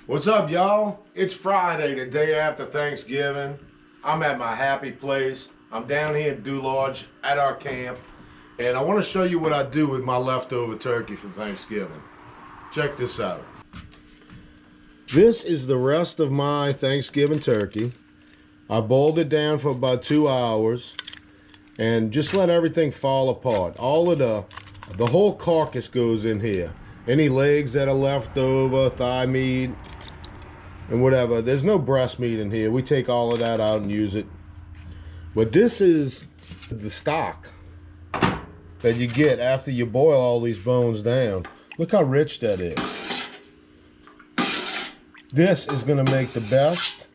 What's up, y'all? It's Friday, the day after Thanksgiving. I'm at my happy place. I'm down here in Andouille at our camp, and I want to show you what I do with my leftover turkey from Thanksgiving. Check this out. This is the rest of my Thanksgiving turkey. I boiled it down for about 2 hours and just let everything fall apart. All of the whole carcass goes in here. Any legs that are left over, thigh meat, and whatever. There's no breast meat in here. We take all of that out and use it. But this is the stock that you get after you boil all these bones down. Look how rich that is. This is gonna make the best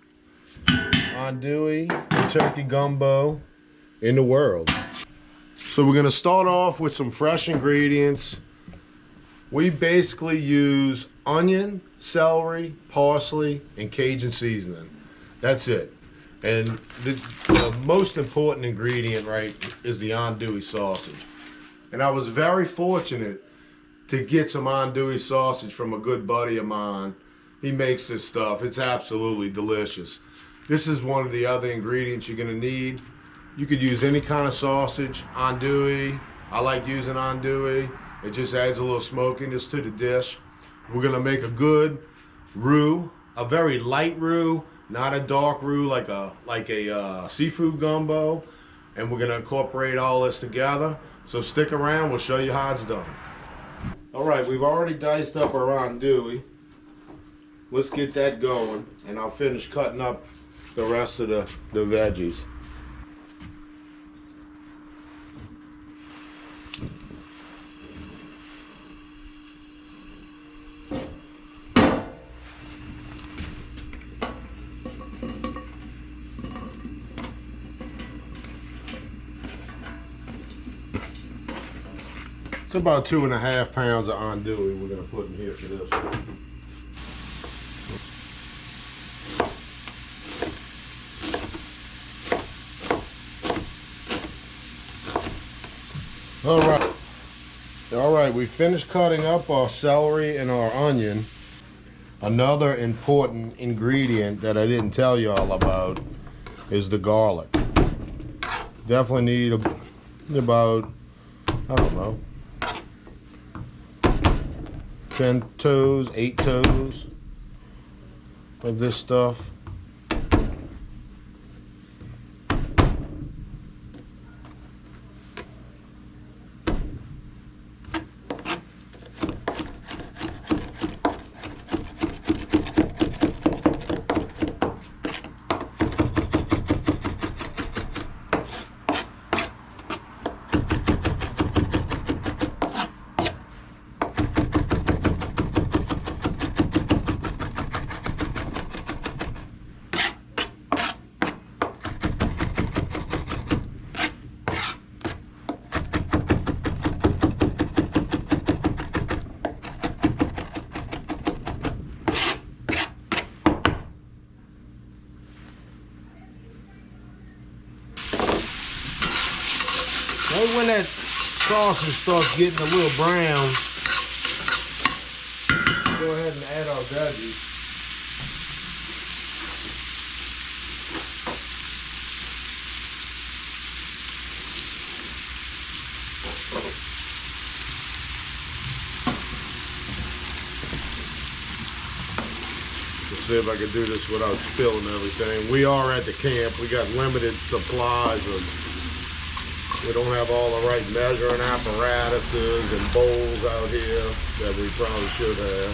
andouille and turkey gumbo in the world. So we're gonna start off with some fresh ingredients. We basically use onion, celery, parsley, and Cajun seasoning. That's it. And the most important ingredient, right, is the andouille sausage. And I was very fortunate to get some andouille sausage from a good buddy of mine. He makes this stuff. It's absolutely delicious. This is one of the other ingredients you're gonna need. You could use any kind of sausage, andouille. I like using andouille. It just adds a little smokiness to the dish. We're gonna make a good roux, a very light roux, not a dark roux like a seafood gumbo. And we're gonna incorporate all this together. So stick around, we'll show you how it's done. All right, we've already diced up our andouille. Let's get that going, and I'll finish cutting up the rest of the veggies. It's about 2.5 pounds of andouille we're gonna put in here for this one. All right, we finished cutting up our celery and our onion. Another important ingredient that I didn't tell y'all about is the garlic. Definitely need about, I don't know, 10 toes, 8 toes of this stuff. Right when that sausage starts getting a little brown, go ahead and add our veggies. Let's see if I can do this without spilling everything. We are at the camp. We got limited supplies of. We don't have all the right measuring apparatuses and bowls out here that we probably should have.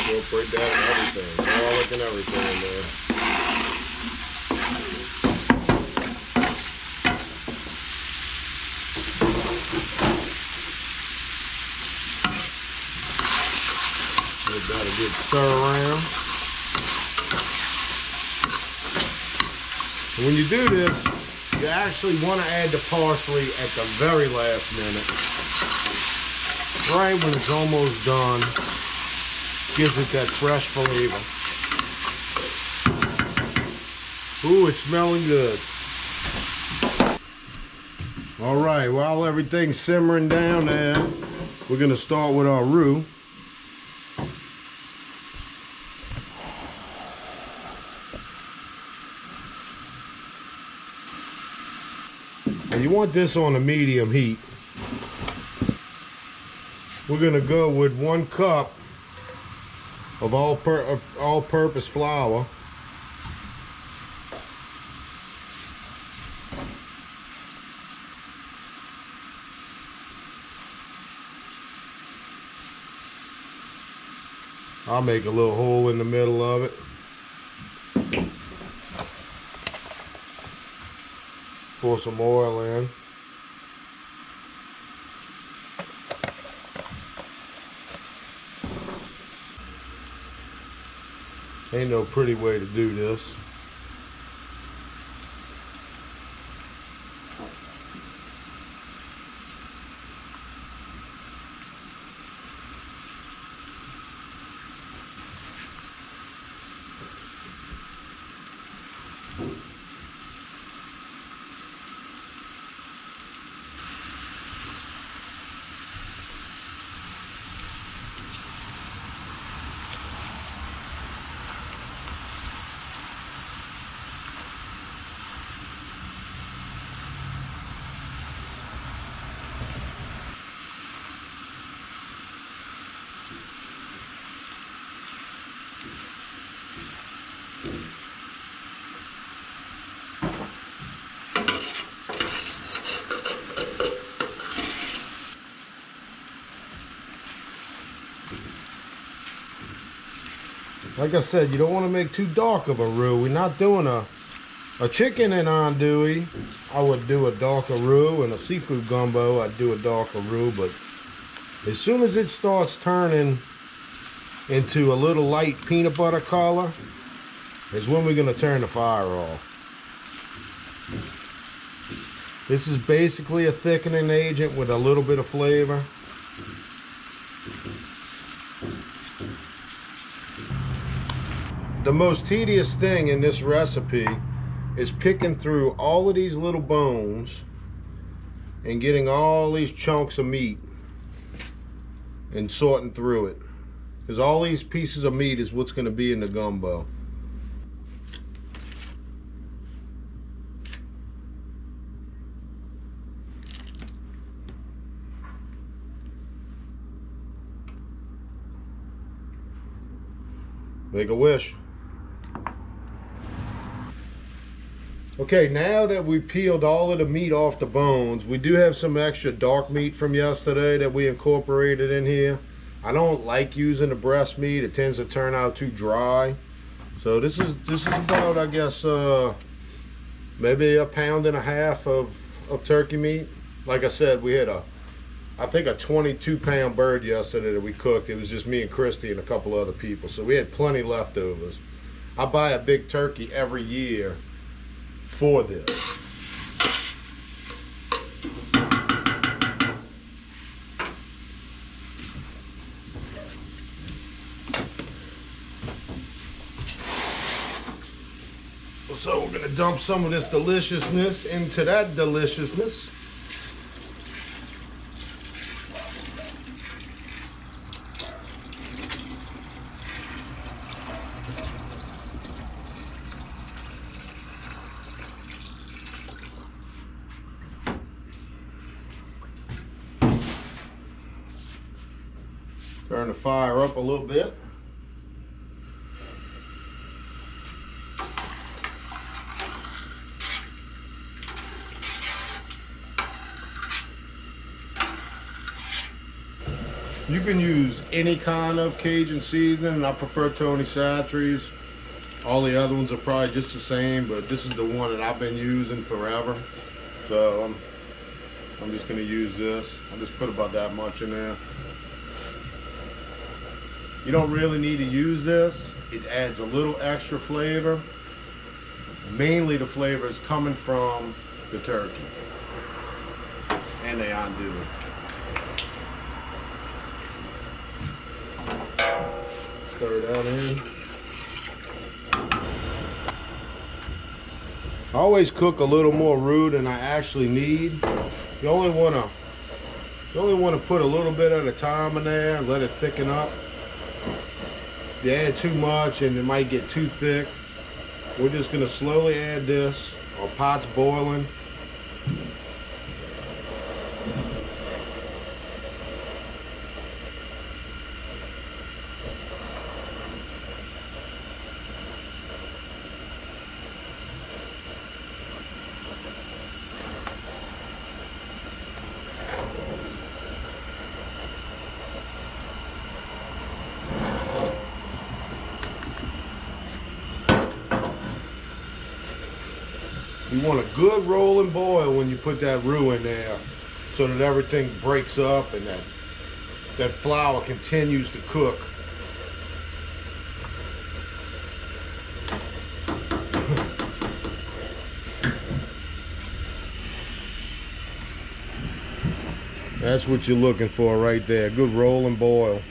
Incorporate that and everything, garlic and everything in there. Give that a good stir around. When you do this, you actually want to add the parsley at the very last minute. Right when it's almost done, gives it that fresh flavor. Ooh, it's smelling good. All right, while everything's simmering down there, we're gonna start with our roux. And you want this on a medium heat. We're gonna go with 1 cup of all-purpose flour. I'll make a little hole in the middle of it. Pour some oil in. Ain't no pretty way to do this. Like I said, you don't want to make too dark of a roux. We're not doing a chicken and andouille. I would do a darker roux, and a seafood gumbo, I'd do a darker roux. But as soon as it starts turning into a little light peanut butter color, is when we're going to turn the fire off. This is basically a thickening agent with a little bit of flavor. The most tedious thing in this recipe is picking through all of these little bones and getting all these chunks of meat and sorting through it. Because all these pieces of meat is what's going to be in the gumbo. Make a wish. Okay, now that we peeled all of the meat off the bones, we do have some extra dark meat from yesterday that we incorporated in here. I don't like using the breast meat. It tends to turn out too dry. So this is about, I guess, maybe 1.5 pounds of turkey meat. Like I said, we had I think a 22-pound bird yesterday that we cooked. It was just me and Christy and a couple other people. So we had plenty leftovers. I buy a big turkey every year for this. So we're gonna dump some of this deliciousness into that deliciousness. Turn the fire up a little bit. You can use any kind of Cajun seasoning. I prefer Tony Chachere's. All the other ones are probably just the same, but this is the one that I've been using forever. So I'm just gonna use this. I'll just put about that much in there. You don't really need to use this. It adds a little extra flavor. Mainly the flavor is coming from the turkey and the andouille. Stir that in. I always cook a little more roux than I actually need. You only want to put a little bit at a time in there and let it thicken up. If you add too much and it might get too thick, we're just going to slowly add this. Our pot's boiling. You want a good rolling boil when you put that roux in there so that everything breaks up and that flour continues to cook. That's what you're looking for right there, good rolling boil.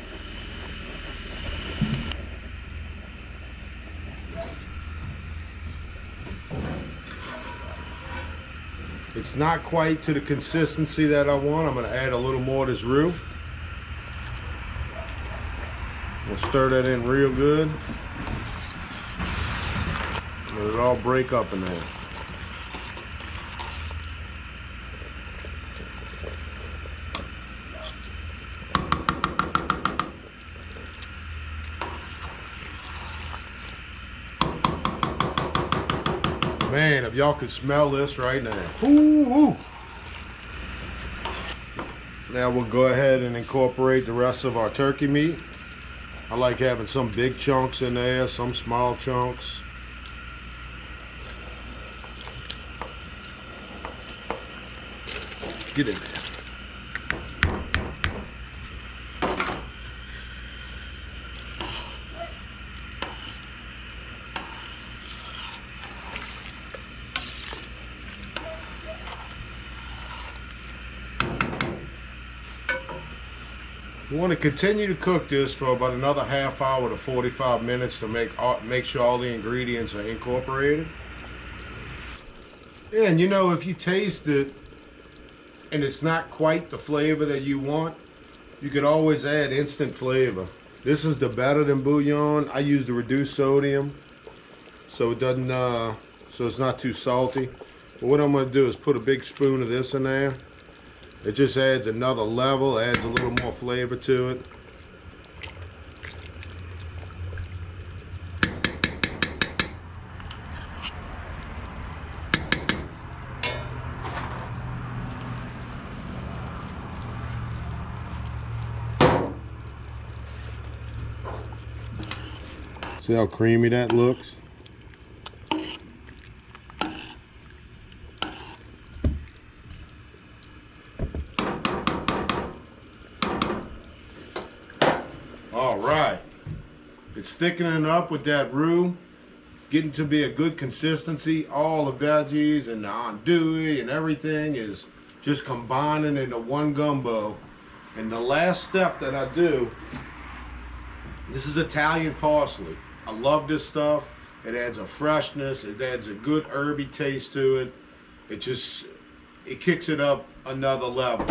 It's not quite to the consistency that I want. I'm going to add a little more of this roux. We'll stir that in real good. Let it all break up in there. Man, if y'all could smell this right now. Ooh. Now we'll go ahead and incorporate the rest of our turkey meat. I like having some big chunks in there, some small chunks. Get in there. We want to continue to cook this for about another half hour to 45 minutes to make sure all the ingredients are incorporated. And you know, if you taste it and it's not quite the flavor that you want, you could always add instant flavor. This is the better than bouillon. I use the reduced sodium so it doesn't so it's not too salty. But what I'm going to do is put a big spoon of this in there. It just adds another level, adds a little more flavor to it. See how creamy that looks? All right, it's thickening up with that roux, getting to be a good consistency. All the veggies and the andouille and everything is just combining into one gumbo. And the last step that I do, this is Italian parsley. I love this stuff. It adds a freshness, it adds a good herby taste to it. It kicks it up another level.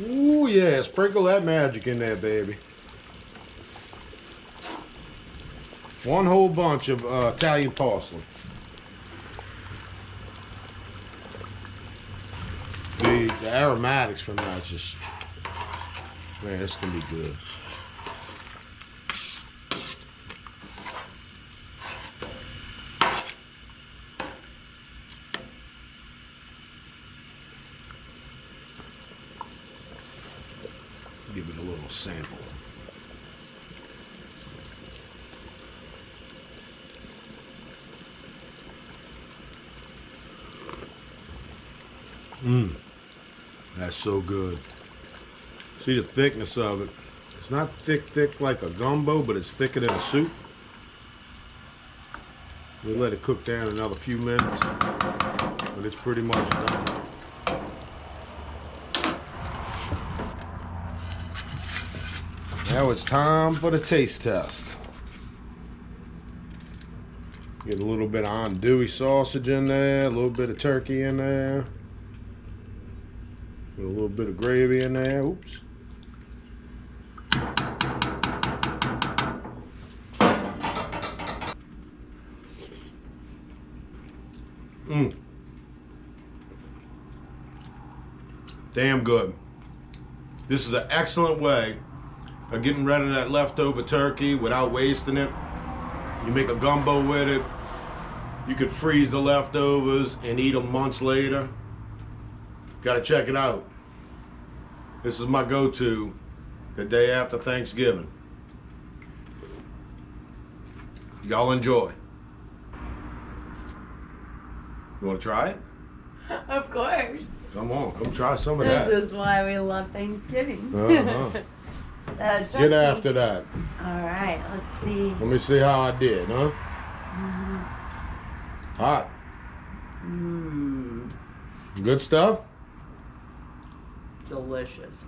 Ooh yeah, sprinkle that magic in there, baby. One whole bunch of Italian parsley. The aromatics from that just, man, this can be good. Give it a little sample. That's so good. See the thickness of it. It's not thick like a gumbo, but it's thicker than a soup. We'll let it cook down another few minutes, but it's pretty much done. Now it's time for the taste test. Get a little bit of andouille sausage in there, a little bit of turkey in there, a little bit of gravy in there. Oops. Damn good. This is an excellent way of getting rid of that leftover turkey without wasting it. You make a gumbo with it. You could freeze the leftovers and eat them months later. Gotta check it out. This is my go-to the day after Thanksgiving. Y'all enjoy. You wanna try it? Of course. Come on, come try some of that. This is why we love Thanksgiving. Get after that. All right, let's see. Let me see how I did, huh? Hot. Good stuff? Delicious.